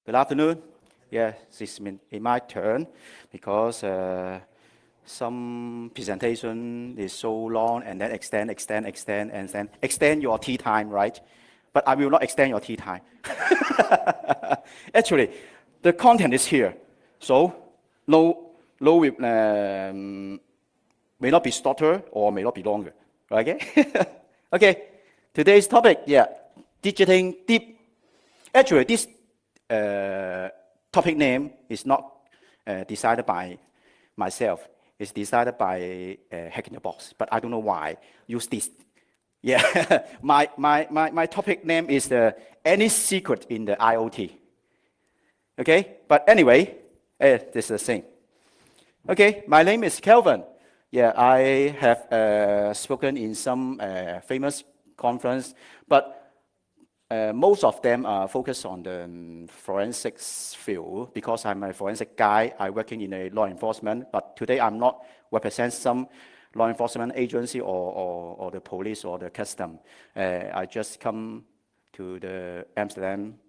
Good afternoon. Yeah, it's my turn because some presentation is so long and then extend, and then extend your tea time, right? But I will not extend your tea time. Actually, the content is here, so no may not be shorter or may not be longer. Okay. Okay. Today's topic, digital deep. Actually, this topic name is not decided by myself. It's decided by Hacking the Box, but I don't know why. Use this. Yeah, my topic name is any secret in the IoT. Okay, but anyway, this is the same. Okay, my name is Kelvin. Yeah, I have spoken in some famous conference, but most of them are focused on the forensics field because I'm a forensic guy. I'm working in a law enforcement, but today I'm not represent some law enforcement agency or the police or the custom. I just come to the Amsterdam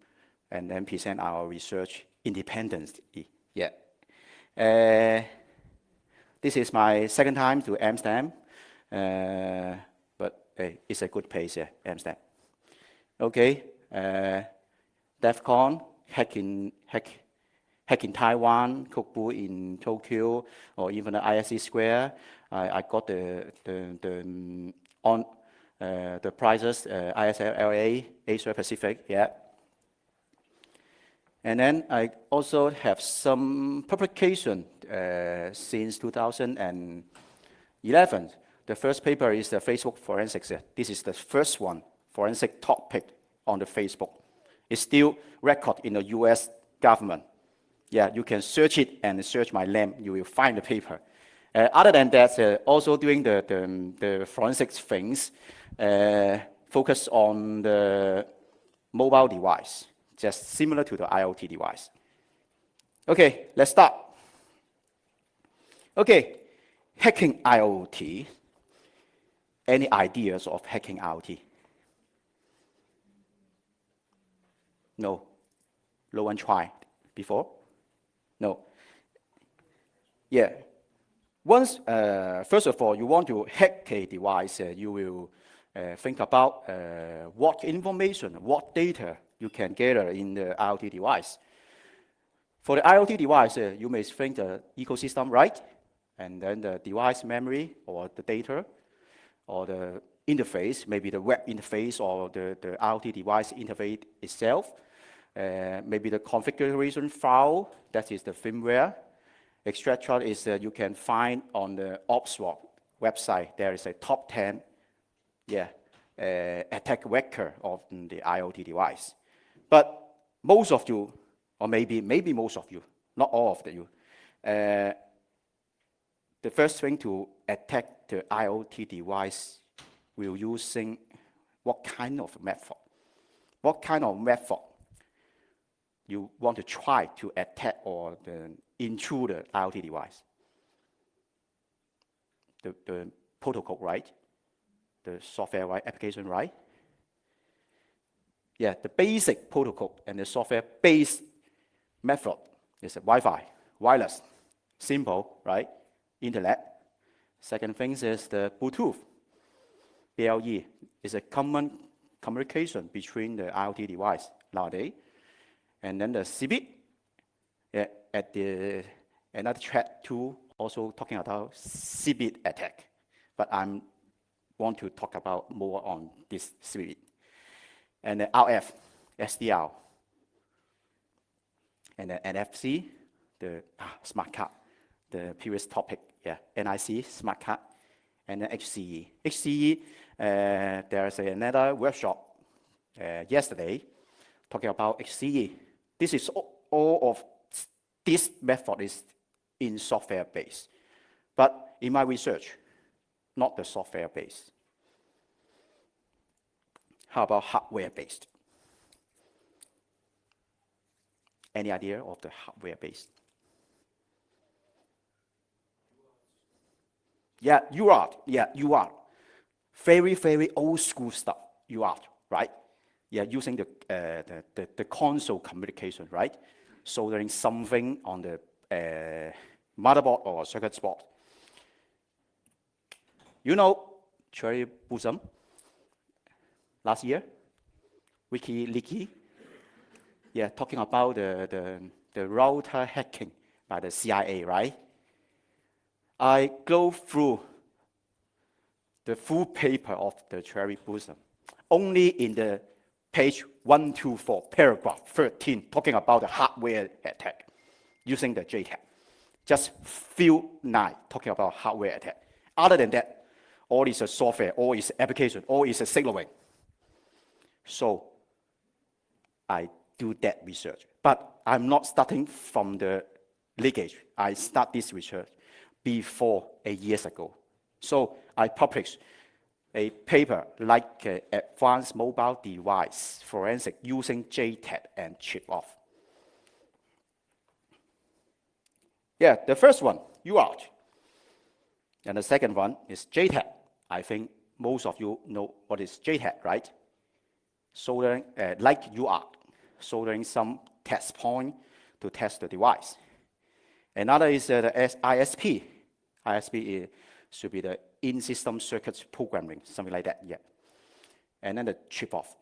and then present our research independently. Yeah. This is my second time to Amsterdam, but it's a good place here, Amsterdam. Okay, DEF CON, hack in Taiwan, Kokbu in Tokyo, or even the ISC Square. I got the prizes, ISLA, Asia Pacific, yeah. And then I also have some publication since 2011. The first paper is the Facebook forensics. This is the first one. Forensic topic on the Facebook. It's still recorded in the US government. Yeah, you can search it and search my name. You will find the paper. Other than that, also doing the forensics things, focus on the mobile device, just similar to the IoT device. Okay, let's start. Okay, hacking IoT. Any ideas of hacking IoT? No. No one tried before? No. Yeah. Once, first of all, you want to hack a device, you will think about what information, what data you can gather in the IoT device. For the IoT device, you may think the ecosystem, right? And then the device memory or the data or the interface, maybe the web interface or the IoT device interface itself. Maybe the configuration file, that is the firmware. Etc. is you can find on the OpsWalk website. There is a top 10 attack vector of the IoT device. But most of you, or maybe most of you, not all of you, the first thing to attack the IoT device will using what kind of method? What kind of method you want to try to attack or intrude the IoT device? The protocol, right? The software, right? Application, right? Yeah, the basic protocol and the software-based method is a Wi-Fi, wireless, simple, right? Internet. Second thing is the Bluetooth. BLE is a common communication between the IoT device nowadays. And then the CB, at the another chat tool also talking about CB attack, but I want to talk about more on this CB. And the RF, SDR, and the NFC, the smart card, the previous topic, NIC, smart card, and the HCE. HCE, there's another workshop yesterday talking about HCE. This is all of this method is in software based, but in my research, not the software based. How about hardware based? Any idea of the hardware based? Yeah, UART. Yeah, UART. Very, very old school stuff, UART, right? Yeah, using the console communication, right? Soldering something on the motherboard or circuit board. You know, Cherry Bosom last year, WikiLeaks, yeah, talking about the router hacking by the CIA, right? I go through the full paper of the Cherry Bosom, only in the page 124, paragraph 13, talking about the hardware attack using the JTAG. Just few lines talking about hardware attack. Other than that, all is a software, all is application, all is a signaling. So I do that research. But I'm not starting from the leakage. I start this research before 8 years ago. So I published a paper like advanced mobile device forensic using JTAG and chip-off. Yeah, the first one, UART. And the second one is JTAG. I think most of you know what is JTAG, right? Soldering, like UART, soldering some test point to test the device. Another is the ISP. ISP should be the in-system circuits programming, something like that, yeah. And then the chip-off.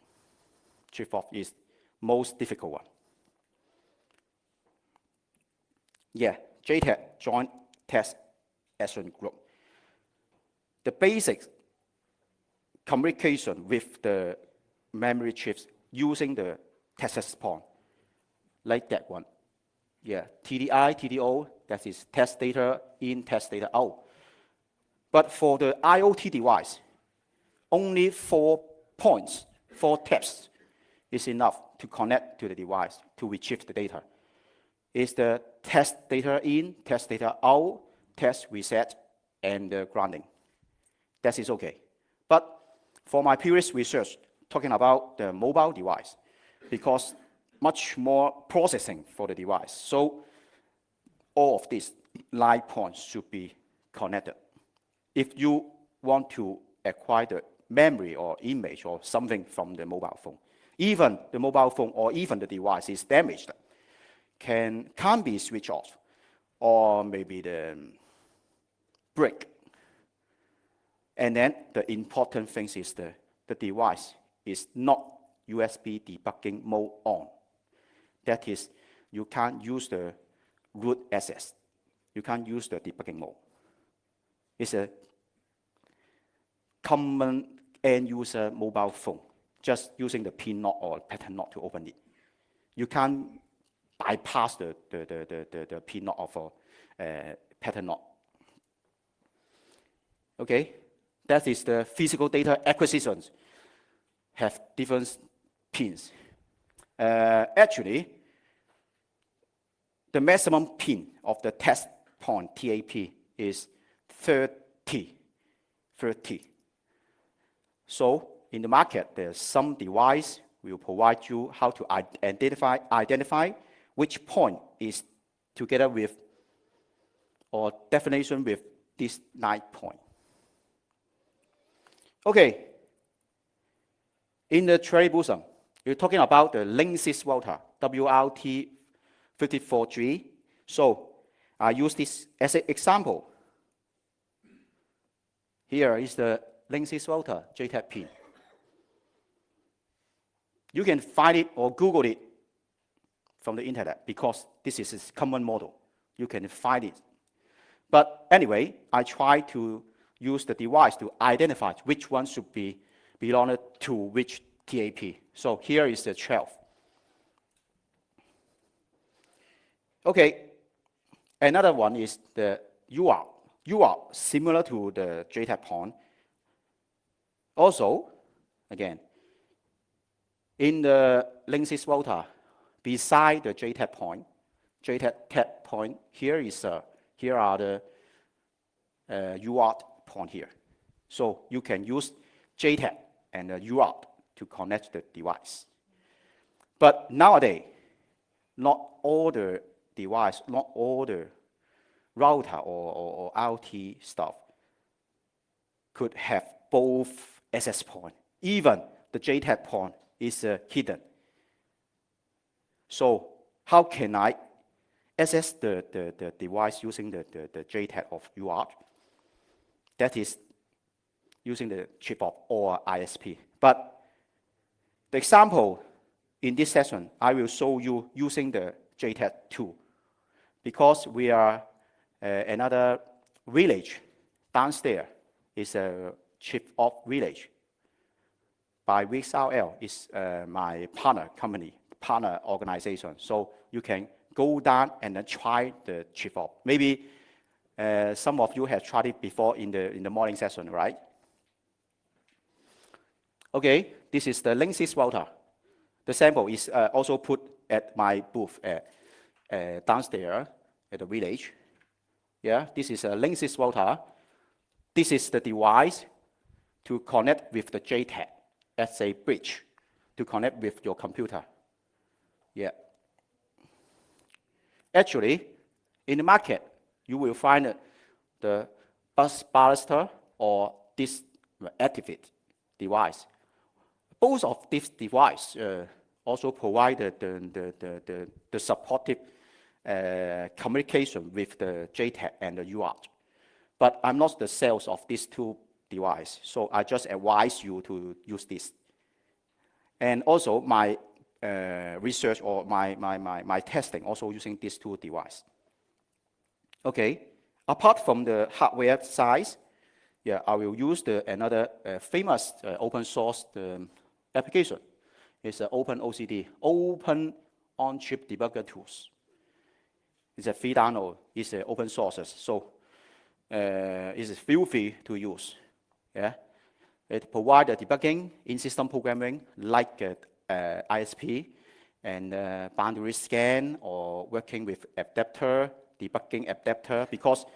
Chip-off is most difficult one. Yeah, JTAG, Joint Test Action Group. The basic communication with the memory chips using the test point, like that one. Yeah, TDI, TDO, that is test data in, test data out. But for the IoT device, only 4 points, 4 taps is enough to connect to the device to retrieve the data. It's the test data in, test data out, test reset, and the grounding. That is okay. But for my previous research, talking about the mobile device, because much more processing for the device. So all of these line points should be connected. If you want to acquire the memory or image or something from the mobile phone, even the mobile phone or even the device is damaged, can't be switched off, or maybe the break. And then the important thing is the device is not USB debugging mode on. That is, you can't use the root access. You can't use the debugging mode. It's a common end-user mobile phone, just using the pin knob or pattern knob to open it. You can't bypass the pin knob of a pattern knob. Okay, that is the physical data acquisitions have different pins. Actually, the maximum pin of the test point, TAP, is 30. So in the market, there's some device will provide you how to identify which point is together with or definition with this 9 point. Okay, in the Cherry Bosom, we're talking about the Linksys router, WRT54G. So I use this as an example. Here is the Linksys router, JTAG pin. You can find it or Google it from the internet because this is a common model. You can find it. But anyway, I try to use the device to identify which one should be belong to which TAP. So here is the 12. Okay, another one is the UART. UART, similar to the JTAG point. Also, again, in the Linksys router, beside the JTAG point, here are the UART point here. So you can use JTAG and the UART to connect the device. But nowadays, not all the device, not all the router or IoT stuff could have both access point. Even the JTAG point is hidden. So how can I access the device using the JTAG of UART? That is using the chip of or ISP. But the example in this session, I will show you using the JTAG tool, because we are another village downstairs is a chip of village by VXRL is my partner company, partner organization. So you can go down and then try the chip of. Maybe some of you have tried it before in the morning session, right? Okay, this is the Linksys router. The sample is also put at my booth downstairs at the village. Yeah, this is a Linksys router. This is the device to connect with the JTAG as a bridge to connect with your computer. Yeah. Actually, in the market, you will find the bus baluster or this activate device. Both of these devices also provide the supportive communication with the JTAG and the UART. But I'm not the sales of these two devices, so I just advise you to use this. And also my research or my testing also using these two devices. Okay, apart from the hardware side, yeah, I will use another famous open source application. It's an OpenOCD, Open On-Chip Debugger Tools. It's a free download. It's open source, so it's feel free to use. Yeah, it provides debugging in system programming like ISP and boundary scan or working with adapter, debugging adapter, because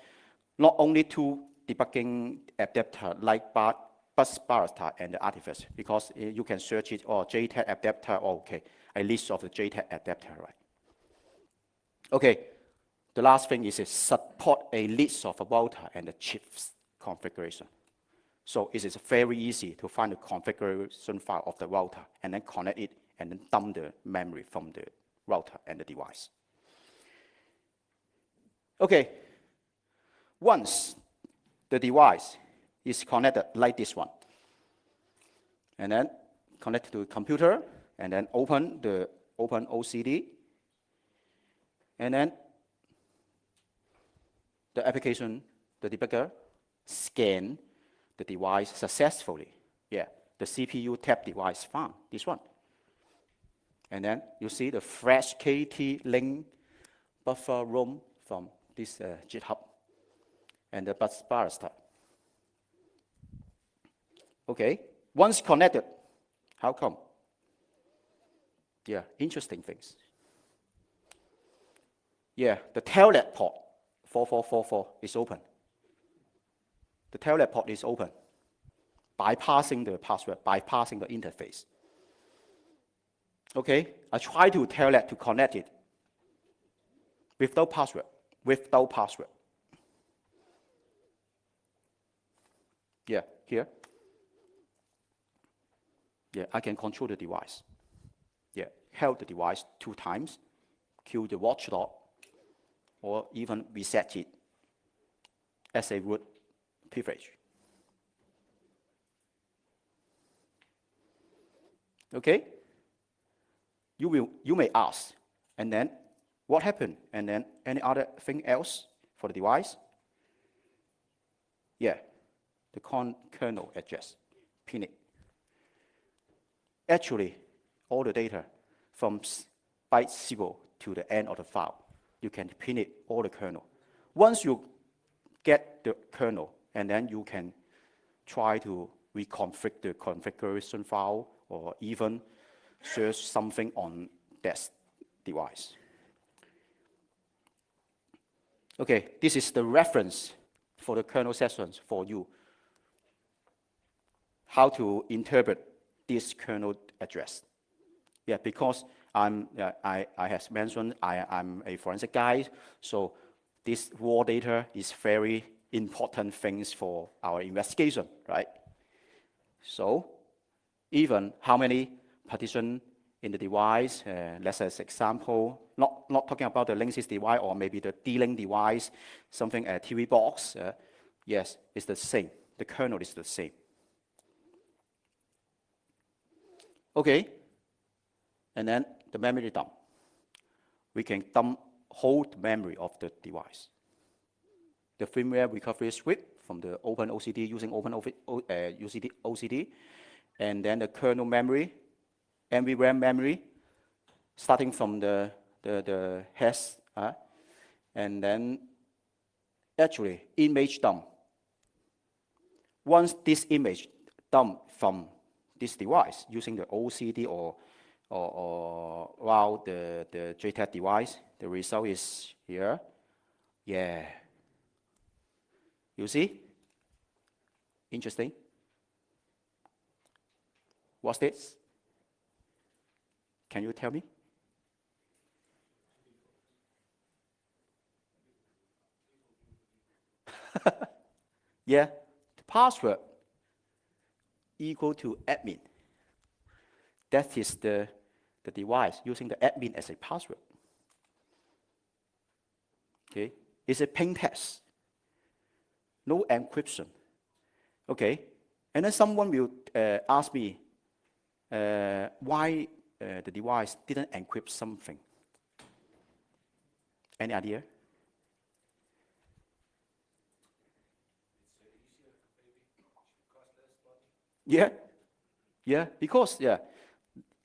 not only two debugging adapter like bus baluster and the artifact, because you can search it or JTAG adapter, okay, a list of the JTAG adapter, right? Okay, the last thing is support a list of a router and the chips configuration. So it is very easy to find the configuration file of the router and then connect it and then dump the memory from the router and the device. Okay, once the device is connected like this one, and then connect to the computer, and then open the OpenOCD, and then the application, the debugger, scan the device successfully. Yeah, the CPU tap device found, this one. And then you see the fresh KT link buffer ROM from this GitHub and the bus baluster. Okay, once connected, how come? Yeah, interesting things. Yeah, the telnet port 4444 is open. The telnet port is open, bypassing the password, bypassing the interface. Okay, I try to telnet to connect it without password, Yeah, here. Yeah, I can control the device. Yeah, held the device 2 times, kill the watchdog, or even reset it as a root privilege. Okay? You may ask, and then what happened? And then any other thing else for the device? Yeah, the kernel address, pin it. Actually, all the data from byte 0 to the end of the file, you can pin it all the kernel. Once you get the kernel, and then you can try to reconfigure the configuration file or even search something on that device. Okay, this is the reference for the kernel sessions for you. How to interpret this kernel address. Yeah, because I have mentioned I'm a forensic guy, so this raw data is very important things for our investigation, right? So even how many partition in the device. Let's say example, not talking about the Linksys device or maybe the D-Link device, something a TV box. Yes, it's the same. The kernel is the same. Okay, and then the memory dump. We can dump whole memory of the device. The firmware recovery script from the OpenOCD using OCD, and then the kernel memory, NVRAM memory, starting from the hash, and then actually image dump. Once this image dump from this device using the OCD or the JTAG device, the result is here. Yeah. You see? Interesting. What's this? Can you tell me? Yeah, the password equal to admin. That is the device using the admin as a password. Okay, it's a plain text. No encryption. Okay, and then someone will ask me why the device didn't encrypt something. Any idea? Yeah, because the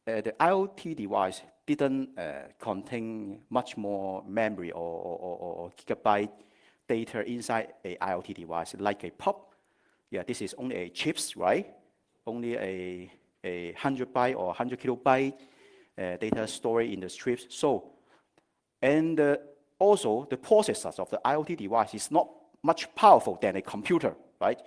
IoT device didn't contain much more memory or gigabyte data inside a IoT device, like a PUB. Yeah, this is only a chips, right? Only a 100 byte or 100 kilobyte data stored in the strips. So, and also the processors of the IoT device is not much powerful than a computer, right?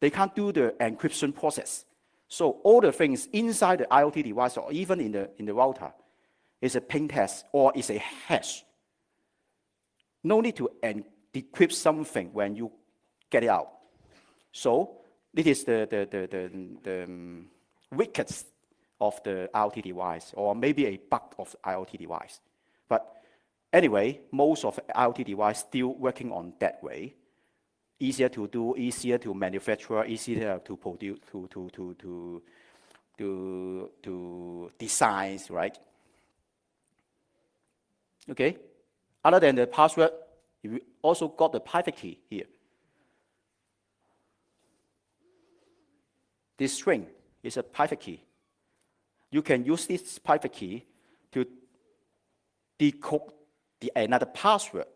They can't do the encryption process. So all the things inside the IoT device or even in the router is a plain text or is a hash. No need to decrypt something when you get it out. So this is the weakest of the IoT device, or maybe a bug of the IoT device. But anyway, most of the IoT device still working on that way. Easier to do, easier to manufacture, easier to produce, to design, right? Okay. Other than the password, you also got the private key here. This string is a private key. You can use this private key to decode another password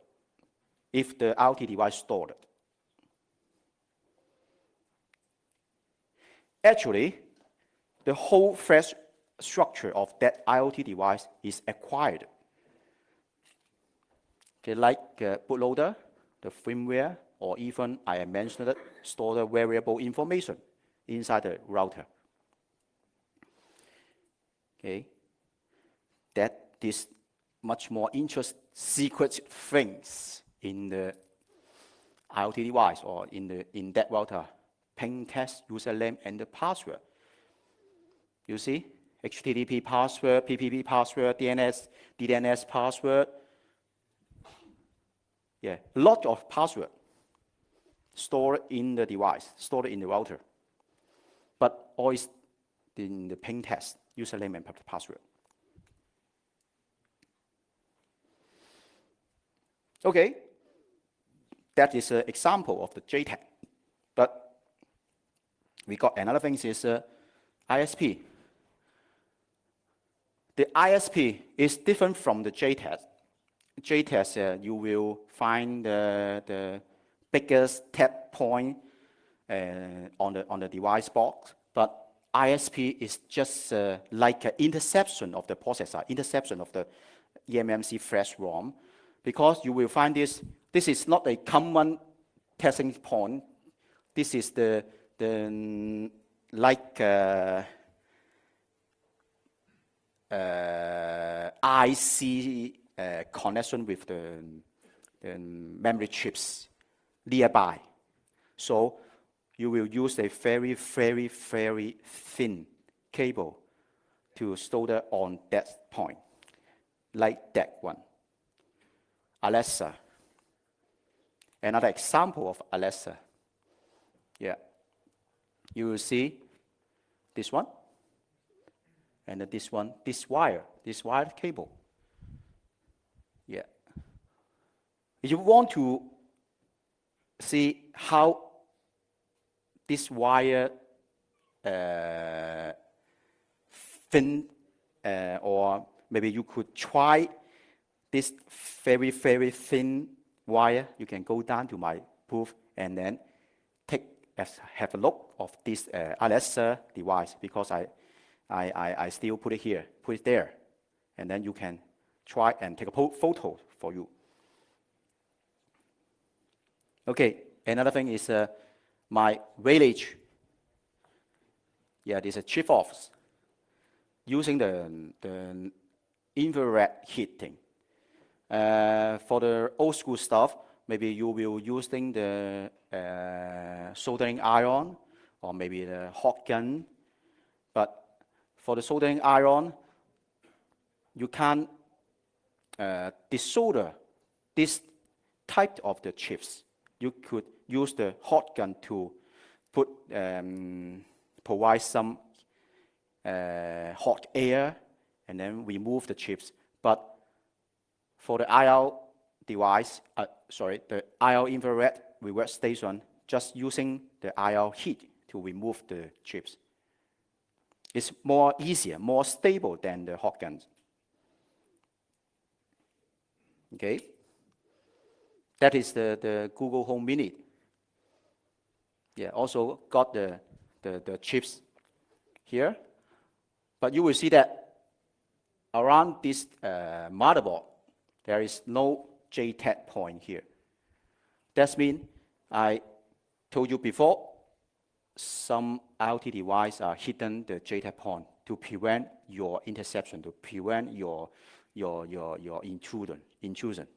if the IoT device stored it. Actually, the whole flash structure of that IoT device is acquired. Okay, like bootloader, the firmware, or even I mentioned it, store the variable information inside the router. Okay, that is much more interesting secret things in the IoT device or in that router. Plain text, username, and the password. You see, HTTP password, PPP password, DNS password. Yeah, a lot of password stored in the device, stored in the router, but always in the plain text, username and password. Okay, that is an example of the JTAG, but we got another thing is ISP. The ISP is different from the JTAG. JTAG, you will find the biggest tap point on the device box, but ISP is just like an interception of the processor, interception of the eMMC flash ROM, because you will find this is not a common testing point. This is the like IC connection with the memory chips nearby. So you will use a very, very, very thin cable to solder on that point, like that one. Alexa. Another example of Alexa. Yeah. You will see this one, and this one, this wired cable. Yeah. If you want to see how this wire thin, or maybe you could try this very, very thin wire. You can go down to my booth and then have a look of this Alexa device, because I still put it here, put it there, and then you can try and take a photo for you. Okay, another thing is my village. Yeah, this is a chip off using the infrared heating. For the old school stuff, maybe you will using the soldering iron or maybe the hot gun. But for the soldering iron, you can desolder this type of the chips. You could use the hot gun to provide some hot air and then remove the chips. But for the IR device, the IR infrared reverse station, just using the IR heat to remove the chips. It's more easier, more stable than the hot guns. Okay, that is the Google Home Mini. Yeah, also got the chips here, but you will see that around this motherboard, there is no JTAG point here. That means I told you before, some IoT devices are hidden the JTAG point to prevent your interception, to prevent your intrusion.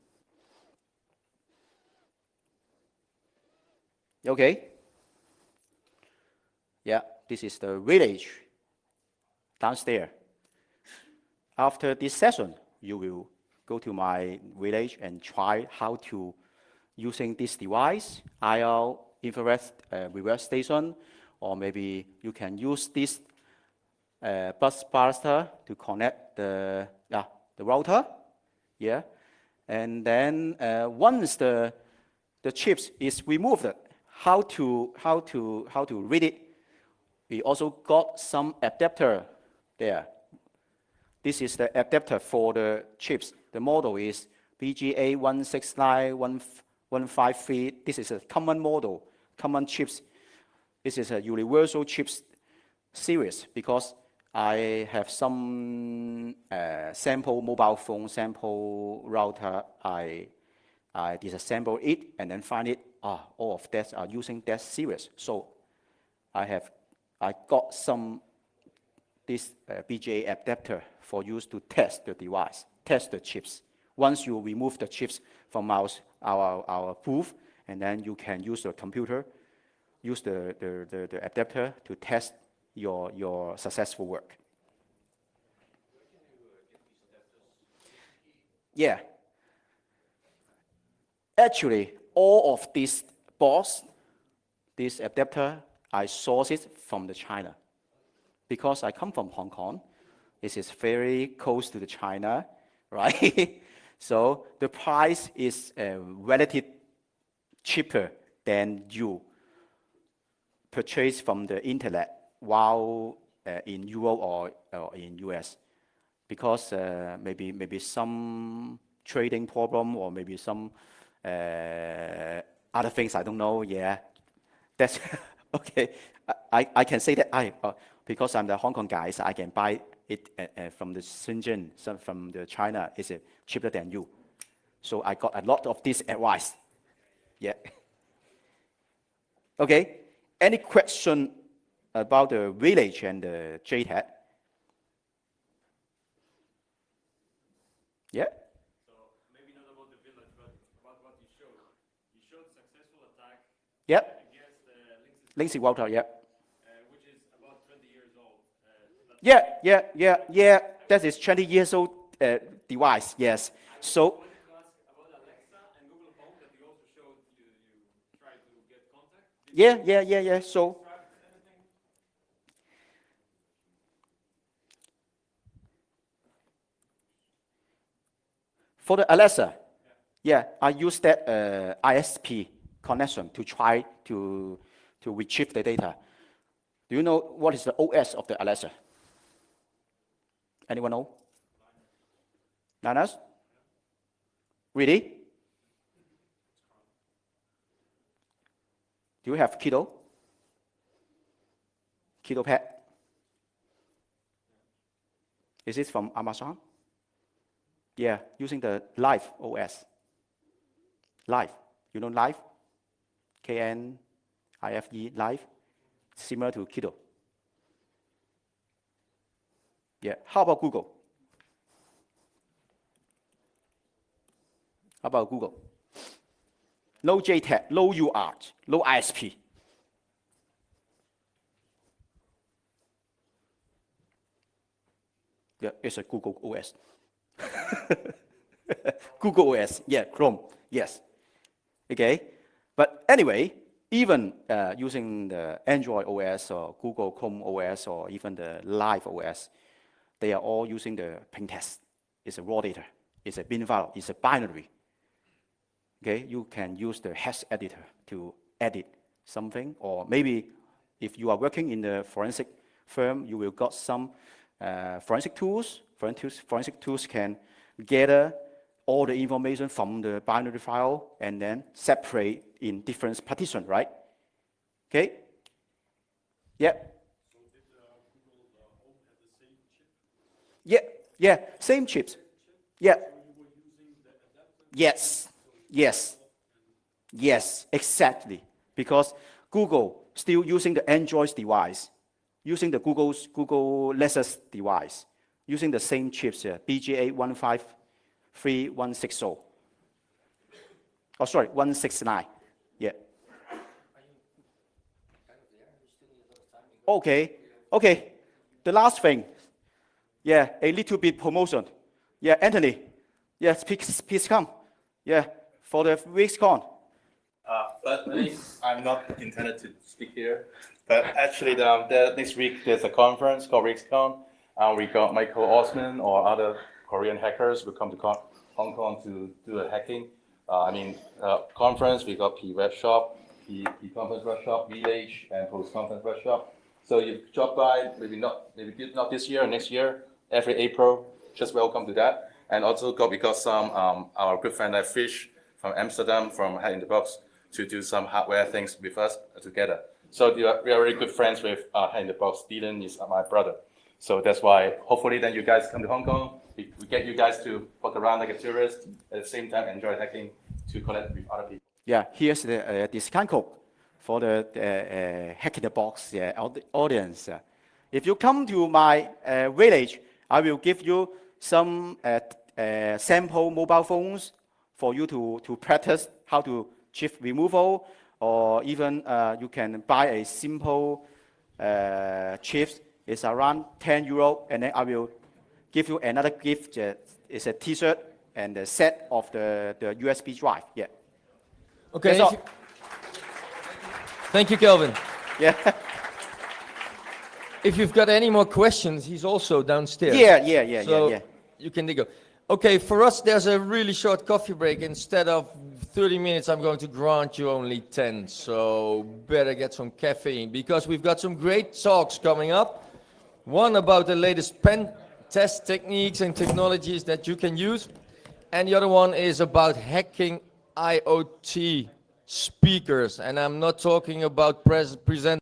Okay. Yeah, this is the village downstairs. After this session, you will go to my village and try how to using this device, IR infrared reverse station, or maybe you can use this bus ballast to connect the router. Yeah, and then once the chips is removed, how to read it. We also got some adapter there. This is the adapter for the chips. The model is BGA 169153. This is a common model, common chips. This is a universal chips series because I have some sample mobile phone, sample router. I disassemble it and then find it. All of that are using that series. So I got this BGA adapter for use to test the device, test the chips. Once you remove the chips from our booth, and then you can use the computer, use the adapter to test your successful work. Yeah. Actually, all of these boards, this adapter, I sourced it from China. Because I come from Hong Kong, this is very close to China, right? So the price is relatively cheaper than you purchase from the internet while in Europe or in US. Because maybe some trading problem or maybe some other things, I don't know, yeah. That's okay. I can say that because I'm the Hong Kong guy, so I can buy it from the Shenzhen, from the China, is cheaper than you. So I got a lot of this advice. Yeah. Okay. Any question about the village and the JTAG? Yeah. So maybe not about the village, but about what you showed. You showed successful attack. Yep. Against Linksy router. Yeah. Which is about 20 years old. But Yeah. That is 20 years old device. Yes. So About Alexa and Google Home that you also showed you try to get contact. yeah. So for the Alexa, yeah, I use that ISP connection to try to retrieve the data. Do you know what is the OS of the Alexa? Anyone know? Linus? Really? Do you have Kiddo? Kiddo Pet? Is it from Amazon? Yeah, using the Live OS. Live. You know Live? KNIFE, Live. Similar to Kiddo. Yeah. How about Google? How about Google? No JTAG, no UART, no ISP. Yeah, it's a Google OS. Google OS, yeah, Chrome, yes. Okay, but anyway, even using the Android OS or Google Chrome OS or even the Live OS, they are all using the plain text. It's a raw data, it's a bin file, it's a binary. Okay, you can use the hash editor to edit something, or maybe if you are working in the forensic firm, you will got some forensic tools. Forensic tools can gather all the information from the binary file and then separate in different partitions, right? Okay? Yeah. So did Google Home have the same chip? Yeah, same chips. Yeah. So you were using the adapter? Yes, exactly. Because Google still using the Android device, using the Google Nexus device, using the same chips here, BGA 153160. Oh, sorry, 169. Yeah. Okay. The last thing. Yeah, a little bit promotion. Yeah, Anthony. Yes, please come. Yeah, for the WixCon. But I'm not intended to speak here. But actually, next week there's a conference called WixCon. We got Michael Osman or other Korean hackers will come to Hong Kong to do a hacking. Conference. We got P-Webshop, P-Conference Workshop, Village, and Post-Conference Workshop. So you drop by, maybe not this year or next year, every April. Just welcome to that. And also we got some our good friend like Fish from Amsterdam from Hack in the Box to do some hardware things with us together. So we are very good friends with Hack in the Box. Dylan is my brother. So that's why hopefully then you guys come to Hong Kong. We get you guys to walk around like a tourist, at the same time enjoy hacking to connect with other people. Yeah, here's the discount code for the Hack in the Box audience. If you come to my village, I will give you some sample mobile phones for you to practice how to chip removal, or even you can buy a simple chips. It's around 10 euro, and then I will give you another gift. It's a T-shirt and a set of the USB drive. Yeah. Okay. That's all. Thank you, Kelvin. Yeah. If you've got any more questions, he's also downstairs. Yeah. So you can go. Okay, for us, there's a really short coffee break. Instead of 30 minutes, I'm going to grant you only 10. So better get some caffeine, because we've got some great talks coming up. One about the latest pen test techniques and technologies that you can use. And the other one is about hacking IoT speakers. And I'm not talking about present